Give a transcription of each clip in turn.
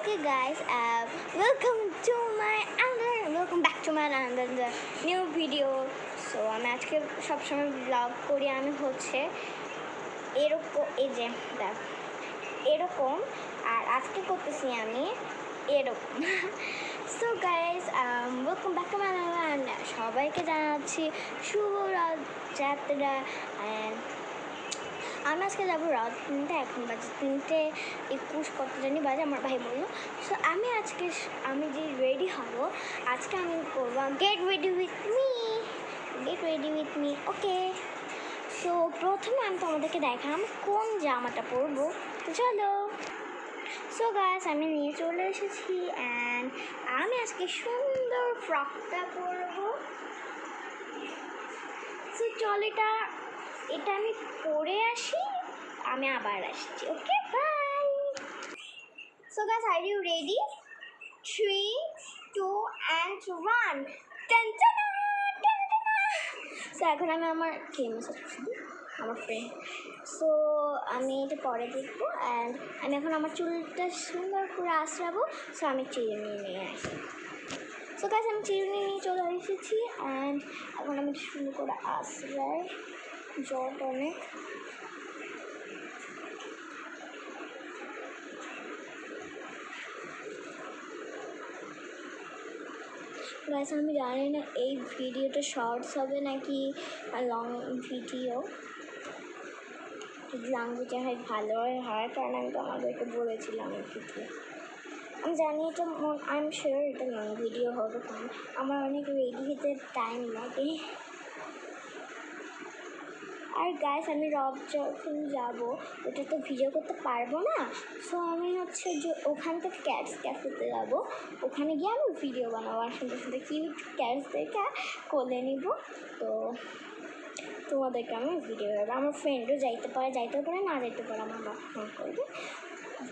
Okay guys, welcome back to my another new video. So আমি আজকে সবসময় blog করি আমি হচ্ছে এরকম এরকম আর আজকে করতেছি আমি এরকম। So guys, welcome back to my channel. সবাইকে জানাচ্ছি শুভ রথযাত্রা। and আমি আজকে যাবো রাত 3টে, এখন বাজে 3:21 কত জানি বাজে, আমার ভাই বললো। সো আমি যে রেডি হব আজকে আমি করবো get ready with me okay. So প্রথমে আমি তোমাদেরকে দেখাম কোন জামাটা পরবো, তো চলো। সো গাইস, আমি নিয়ে চলে এসেছি অ্যান্ড আমি আজকে সুন্দর ফ্রকটা পরবো। সো চল এটা আমি পরে আসি, আমি আবার আসছি। Okay, bye. So guys, are you ready? 3, 2 and 1। সো এখন আমি আমার আমার ফ্রেন্ড, সো আমি এটা পরে দেখবো। অ্যান্ড আমি এখন আমার চুলটা সুন্দর করে আঁচড়াবো। সো আমি চিরুনি নিয়ে আসি। সো গাইস, আমি চিরুনি নিয়ে চলে এসেছি অ্যান্ড এখন আমি সুন্দর করে আঁচড়াই। জট অনেক। গাইস, আমি জানি না এই ভিডিওটা শর্টস হবে নাকি লং ভিডিও। লং ভিডিও হয় ভালো হয়, কারণ আমি তোমাদেরকে বলেছিলাম এই ভিডিও। আমি জানি এটা আই এম শিওর এটা লং ভিডিও হবে, কারণ আমার অনেক রেডি হতে টাইম লাগে। আর গাইস, আমি রব যখন যাবো ওটা তো ভিডিও করতে পারবো না। সো আমি হচ্ছে যে ওখান থেকে ক্যাটস ক্যাফেতে যাবো, ওখানে গিয়ে আমি ভিডিও বানাবো আর সুন্দর সুন্দর কিউট ক্যাটসদেরকে কোলে নিব। তো তোমাদেরকে আমি ভিডিও দেবো। আমার ফ্রেন্ডও যাইতে পারে না যাইতে পারে, আমার বাবা ফোন করবে।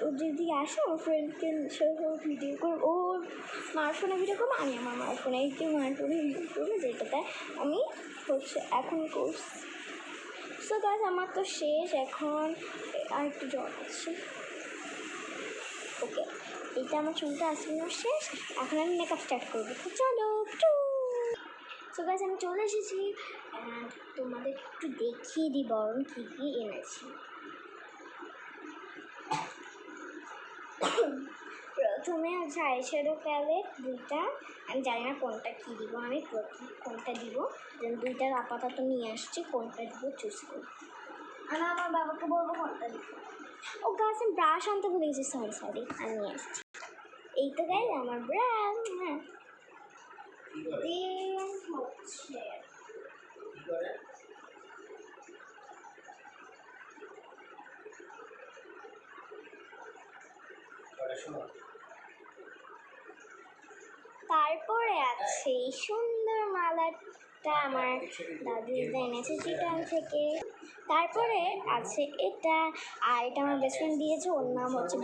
ও যদি আসে আমার ফ্রেন্ডকে ভিডিও করবো, ওর মার ফোনে ভিডিও করবো, আমি আমার মার ফোনে ভিডিও করবো, যেটাতে আমি হচ্ছে এখন করছি। সো গাইস, আমার তো শেষ, এখন আর একটু জল আছে। ওকে, এটা আমার চুলটা আসলে শেষ, এখন আমি মেকআপ স্টার্ট করবো, তো চলো। সো গাইস, আমি চলে এসেছি অ্যান্ড তোমাদের একটু দেখিয়ে দিই বরং কী কী এনেছি। প্রথমে হচ্ছে আইশ্যাডো প্যালেট দুইটা, আমি জানি না কোনটা কী দিব, আমি কোনটা দিব যেন দুইটার আপাতত নিয়ে আসছি, কোনটা দিব চুজ করি। আমি আমার বাবাকে বলবো কোনটা দিব। ও গাছ, আমি ব্রাশ আনতে ভুলে গেছি, সরি আমি নিয়ে আসছি। এই তো গাইস আমার ব্রাশ। হ্যাঁ, হচ্ছে তারপরে আছে এই সুন্দর মালাটা আমার দাদু এনেছে চিটাং থেকে। তারপরে আছে এটা, আর এটা আমার বেস্ট ফ্রেন্ড দিয়েছে, ওর নাম হচ্ছে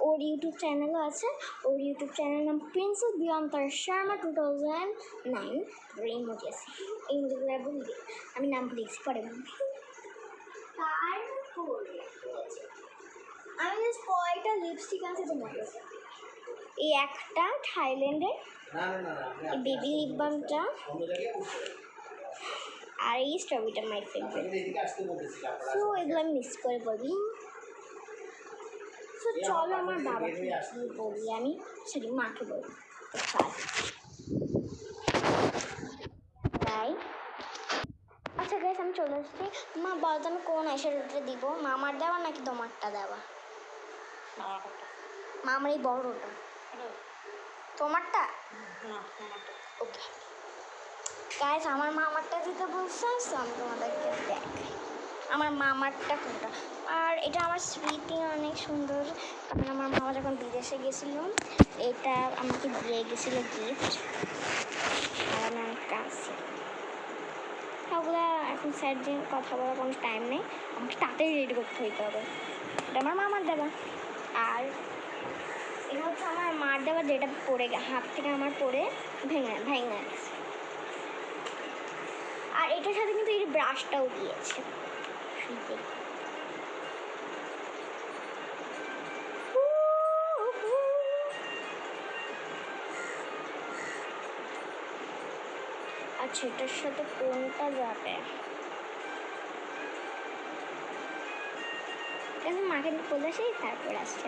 ওর ইউটিউব চ্যানেলও আছে, ওর ইউটিউব চ্যানেল নাম প্রিন্সেস বিয়ন্তার শর্মা 2009। এই মুভি আছে, এই মুভিগুলো আমি নাম ভুলে গেছি, পরে তারপরে আমি জাস্ট কয়টা লিপস্টিক আছে তোমার, এই একটা থাইল্যান্ডের এই বেবি লিপ বামটা, আর এই স্ট্রবেরিটা মাই ফেভারিট। সো এগুলো আমি মিক্স করে বলি। সো চলো আমার বাবাকে বলি, আমি মাকে বলি। আচ্ছা গাইস, আমি চলে এসেছি। মা বলতো আমি কোন আইশ্যাডোটা দিব, মামার দেওয়া নাকি তোমারটা দেওয়া? মামার এই বড়টা, তোমারটা? ওকে গাইস, আমার মামারটা দিতে বলছে, আমি তোমাদেরকে দেখাই আমার মামারটা কোনটা। আর এটা আমার স্মৃতি অনেক সুন্দর, কারণ আমার মামা যখন বিদেশে গেছিল এটা আমাকে দিয়ে গেছিলো গিফট, আর আমি অনেক কাঁদছি। ওগুলা এখন স্যার দিন কথা বলার কোনো টাইম নেই, আমাকে তাড়াতাড়ি রেডি করতে হইতে হবে। এটা আমার মামার দেওয়া, আর এটা হচ্ছে আমার মার দেওয়া, যেটা পড়ে হাত থেকে আমার পড়ে ভেঙে গেছে। আর এটার সাথে কিন্তু এই ব্রাশটাও দিয়েছে ফ্রিতে। আচ্ছা এটার সাথে কোনটা যাবে? মাকে বলে আসি তারপর আসছে।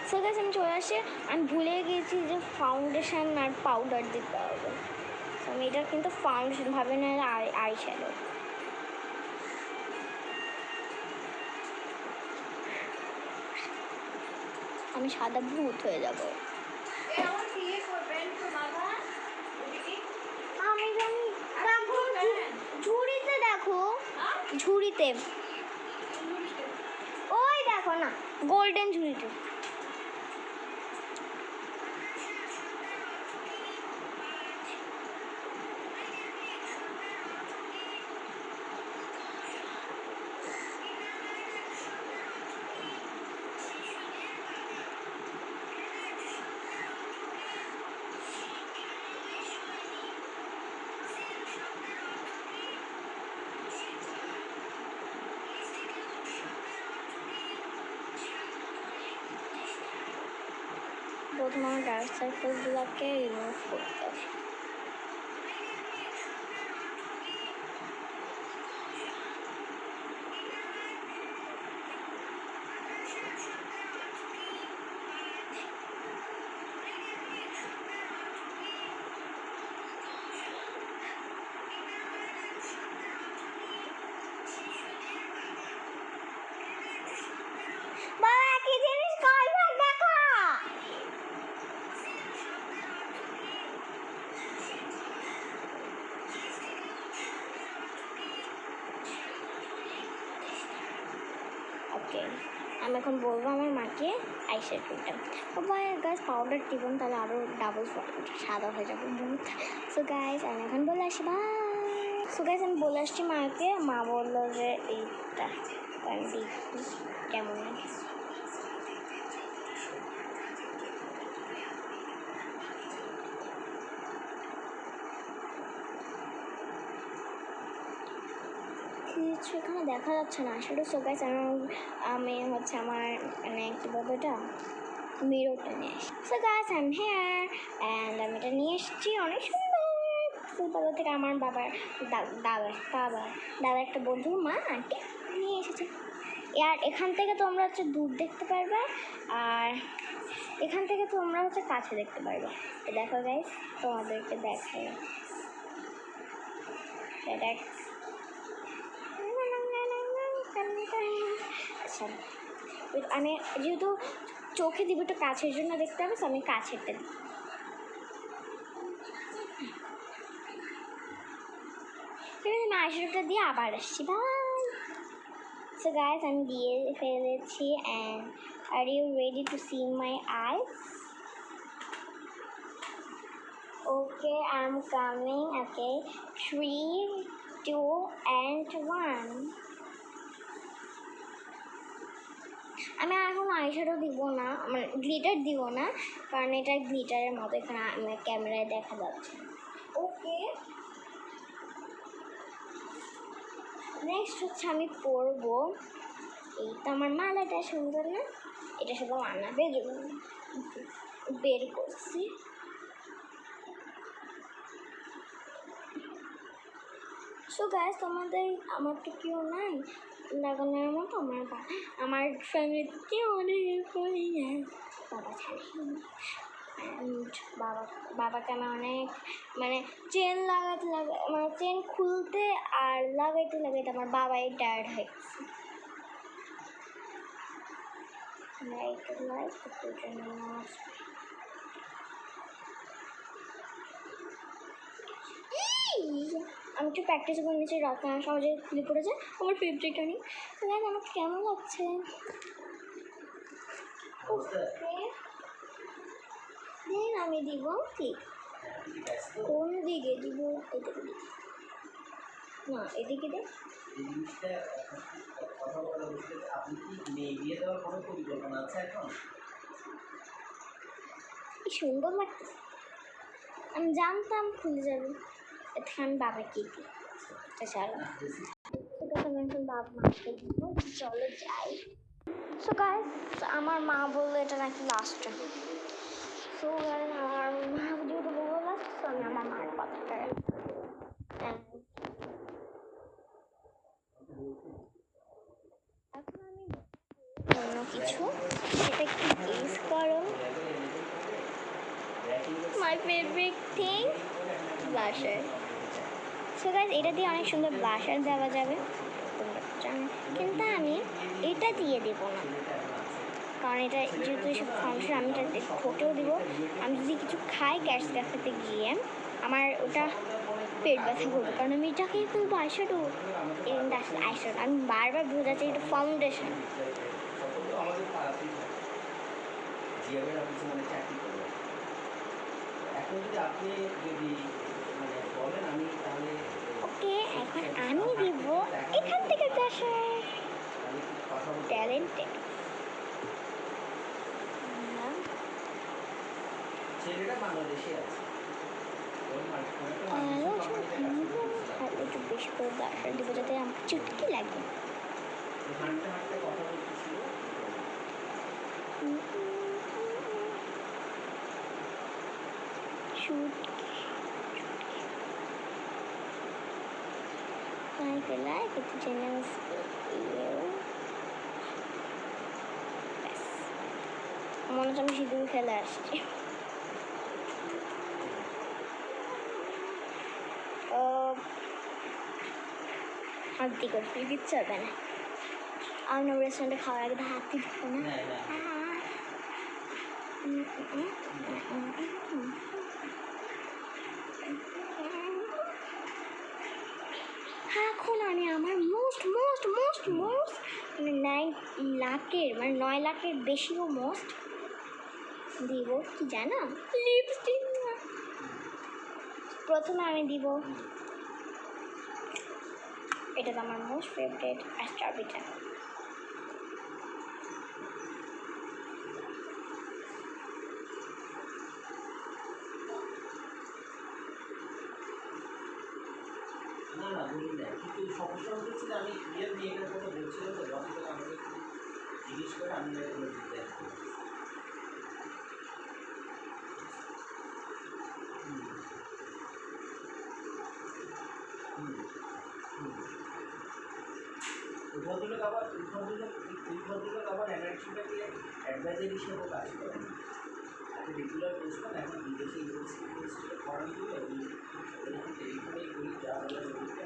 সো গাইস আমি চলে আসি। আমি ভুলে গেছি যে ফাউন্ডেশন আর পাউডার দিতে হবে। আমি এটা কিন্তু ফাউন্ডেশন ভাবে না, আই শ্যাডো। আমি সাদা ভূত হয়ে যাবো। আমি জানি, ঝুড়িতে দেখো, ঝুড়িতে ওই দেখো না, গোল্ডেন ঝুড়িতে। প্রথমে আমার ডার্ক সার্কেলগুলোকে রিমুভ করতে হবে। বাবা একই জিনিস কয়বার দেখা? ওকে আমি এখন বলবো আমার মাকে আইশ্যাডোটা। বাবা গাইস পাউডার দিবেন তাহলে আরও ডাবল সাদা হয়ে যাবে বহুত। সো গাইস আমি এখন বলে আসি বাই। সো গাইস আমি বলে আসছি মাকে। মা বললো যে এইটা আমি দেখি কেমন। কিছু এখানে দেখা যাচ্ছে না আসলে। সো গাইস আমি হচ্ছে আমার মানে কী বলবো এটা মিররটা নিয়ে আসি। So guys I am here and আমি এটা নিয়ে এসেছি অনেক সুন্দর। ফুলতলা থেকে আমার বাবার দাদার একটা বন্ধু মা আন্টি নিয়ে এসেছে। আর এখান থেকে তোমরা হচ্ছে দূর দেখতে পারবে, আর এখান থেকে তোমরা হচ্ছে কাছে দেখতে পারবে। দেখো গাইস তোমাদেরকে দেখাই। এটা আচ্ছা আমি যেহেতু চোখে দিব একটু কাছের জন্য দেখতে হবে, তো আমি কাছেরটা দিই। ঠিক আছে আমি আইশ্যাডোটা দিয়ে আবার আসছি বাই। সো গাইস আমি দিয়ে ফেলেছি and are you ready to see my eyes? Okay I am coming. Okay 3, 2 and 1। আমি এখন আইশ্যাডো দিব না, মানে গ্লিটার দিব না, কারণ এটা গ্লিটারের মতো এখানে আমার ক্যামেরায় দেখা যাচ্ছে। ওকে নেক্সট হচ্ছে আমি পরবো এই তো আমার মালাটা সুন্দর না, এটা শুধু আনাবে বের করছি। সো গাইস তোমাদের আমার তো কেউ নাই লাগানোর মতো। আমার ফ্যামিলিতে অনেক হেল্প করি বাবা ছাড়ে। বাবাকে আমি অনেক মানে চেন লাগাতে মানে চেন খুলতে আর লাগাইতে আমার বাবাই টায়ার্ড হয়ে গেছে। আমি একটু প্র্যাকটিস করে নিয়েছি, রক্ত সহজে খুলে পড়েছে আমার ফেভারিট অনেক। আমার কেমন লাগছে? দেন আমি দিব ক্লিক। কোন দিকে দিব? এদিকে দিব না, এদিকে দে। কি সুন্দর লাগতেছে। আমি জানতাম খুলে যাবে। এখানে আমি বাবাকে দিই। চলো আমি এখন বাবা মাকে দিব। চলো যাই। সো গাইস আমার মা বললো এটা নাকি লাস্ট। সো আমার মা যেহেতু বললো লাস্ট, তো আমি আমার মার কথাটা থিং ব্লাশার। সো গাইজ এটা দিয়ে অনেক সুন্দর ব্লাশার দেওয়া যাবে তোমরা জানো, কিন্তু আমি এটা দিয়ে দেবো না, কারণ এটা যেহেতু এসব ফাংশন আমি এটাতে ঠোঁটেও দিব। আমি যদি কিছু খাই গ্যাস ক্যাফেতে গিয়ে আমার ওটা পেট ব্যথা করবে, কারণ আমি এটাকেই ফেলবো আইশ্যাডো। আইশ্যাডো আমি বারবার বোঝাচ্ছি এটা ফাউন্ডেশন। ওকে, এখন আমি দিব এখান থেকে ব্লাশার। ট্যালেন্টেড ছেলেটা বাংলাদেশে আছে। একটু বেশি করে ব্লাশার দিব যাতে আমার চুটকি লাগে। হাঁটতে হাঁটতে কথা বলতেছিল। I like it, generous you. মনে হচ্ছে আমি সিঁদুর খেলে আসছি। হাতি করতে দিচ্ছে হবে না, আমি রেস্টুরেন্টে খাওয়ার আগে হাতি দিচ্ছ না। এখন আমি আমার মোস্ট মোস্ট মোস্ট মোস্ট মানে 9 লাখের বেশিও মোস্ট দিব কি জানো, লিপস্টিক। প্রথমে আমি দিব এটা তো আমার মোস্ট ফেভারিট স্ট্রবেরিটা। না বলি না, কিন্তু সমস্যা হচ্ছে যে আমি ক্লিয়ার মেয়েটার কথা বলছিলাম তো, লজিক্যাল আমাকে জিজ্ঞেস করে আমি এগুলো দিতে আসছি। ভদ্রলোক আবার এনার্জিটাকে অ্যাডভাইজার হিসেবেও কাজ করেন। আগে রেগুলার করছিলাম, এখন বিদেশে ইউনিভার্সিটি কোর্সটা করানো হলো এবং এরকম টেলিফোনেই বলি যা বলার বলতে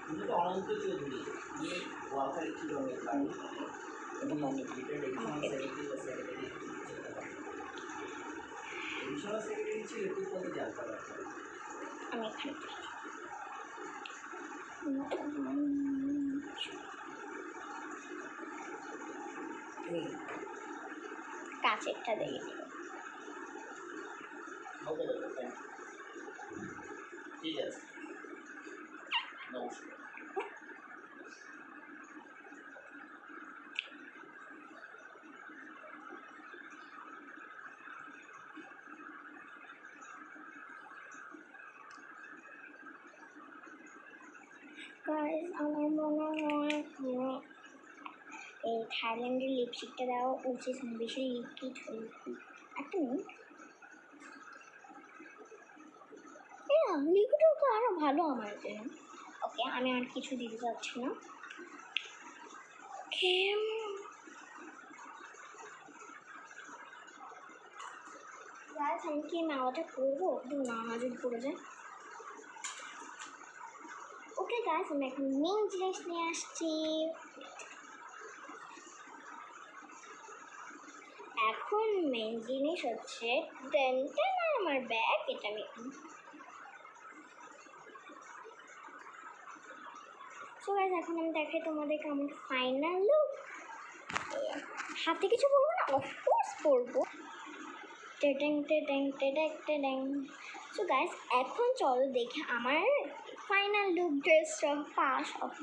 তুমি তো অনন্ত চৌধুরী, তুমি ওয়াকারি ছিল অনেক বাড়ি, তুমি রিটায়ার্ড এডিশনাল সেক্রেটারি বা সেক্রেটারি এডিশনাল সেক্রেটারি ছিল, তুই কোথায় জানতে পারছো? আমি এখানে কাছেরটা দেখে ঠিক আছে, নমস্কার। গাইস আমার মনে হয় এই থাইল্যান্ডের লিপস্টিকটা দেওয়া উচিত, বেশি লিকুইড একটা মিনিট। লিকুইডও তো আরও ভালো আমার জন্য। ওকে, আমি আর কিছু দিতে চাচ্ছি না। ওকে, আমি কি নাওয়াটা করবো? নামাজে পড়ে যায়। ওকে গাইস, আমি এখন মেন জিনিস নিয়ে আসছি। এখন মেন জিনিস হচ্ছে আমার ব্যাগ। এটা আমি সো গাইস এখন আমি দেখাই তোমাদেরকে আমার ফাইনাল লুক। হাতে কিছু পরবো না, অফকোর্স পরবো। সো গাইস এখন চলো দেখে আমার ফাইনাল লুক, ড্রেস সব পাস অফ।